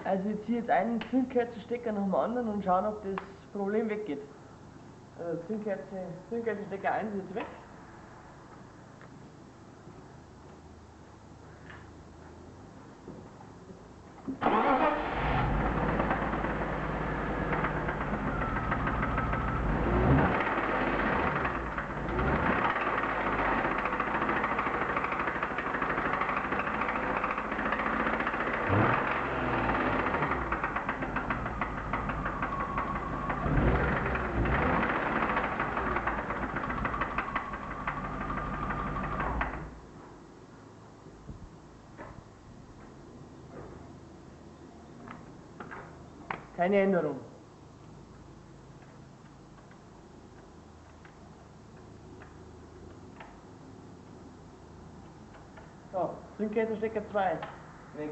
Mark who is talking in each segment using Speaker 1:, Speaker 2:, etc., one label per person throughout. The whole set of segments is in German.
Speaker 1: Also ich ziehe jetzt einen Zündkerzenstecker nach dem anderen und schauen, ob das Problem weggeht. Also Zündkerzenstecker 1 ist jetzt weg. Keine Änderung. So, Zündkerzenstecker 2 weg.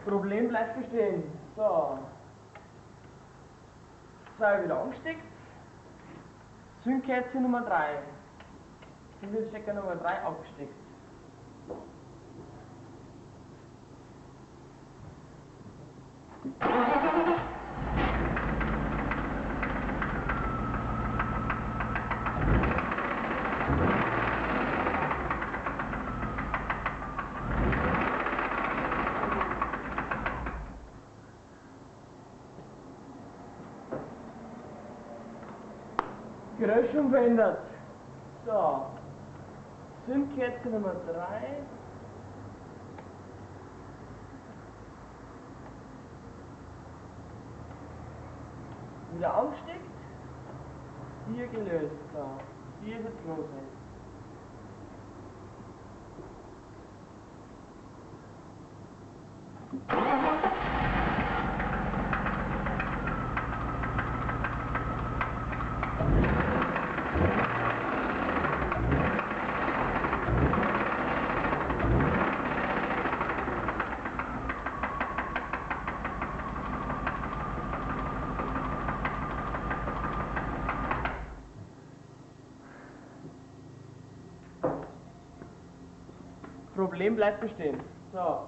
Speaker 1: Problem bleibt bestehen. So. 2 wieder angesteckt. Zündkerze Nummer 3. Zündkerzenstecker Nummer 3 abgesteckt. Geräusch unverändert. So. Zündkerze Nummer 3. Wieder angesteckt. Hier gelöst. So. Hier ist jetzt los. Problem bleibt bestehen. So.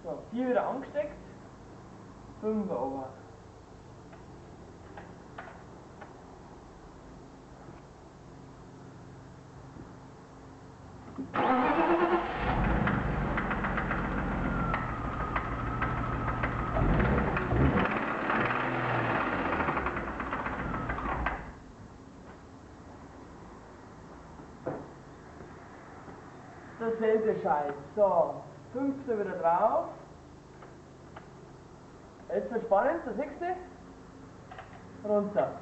Speaker 1: So, 4 wieder angesteckt. 5 over. Dasselbe Scheiß. So, 5. wieder drauf. Jetzt wird spannend, der 6. runter.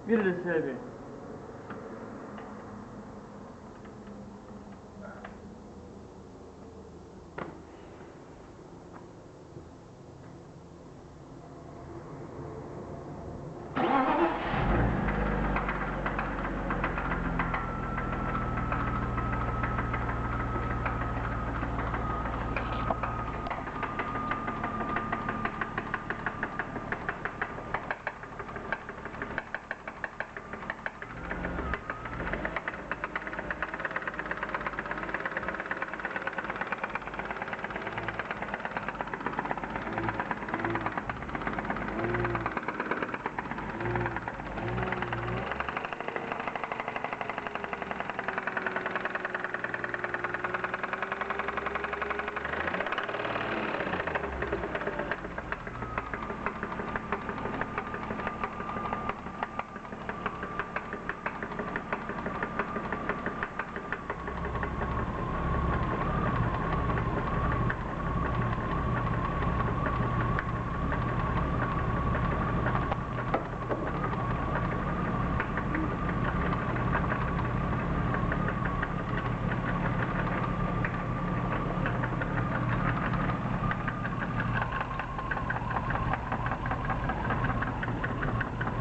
Speaker 1: Wieder dasselbe.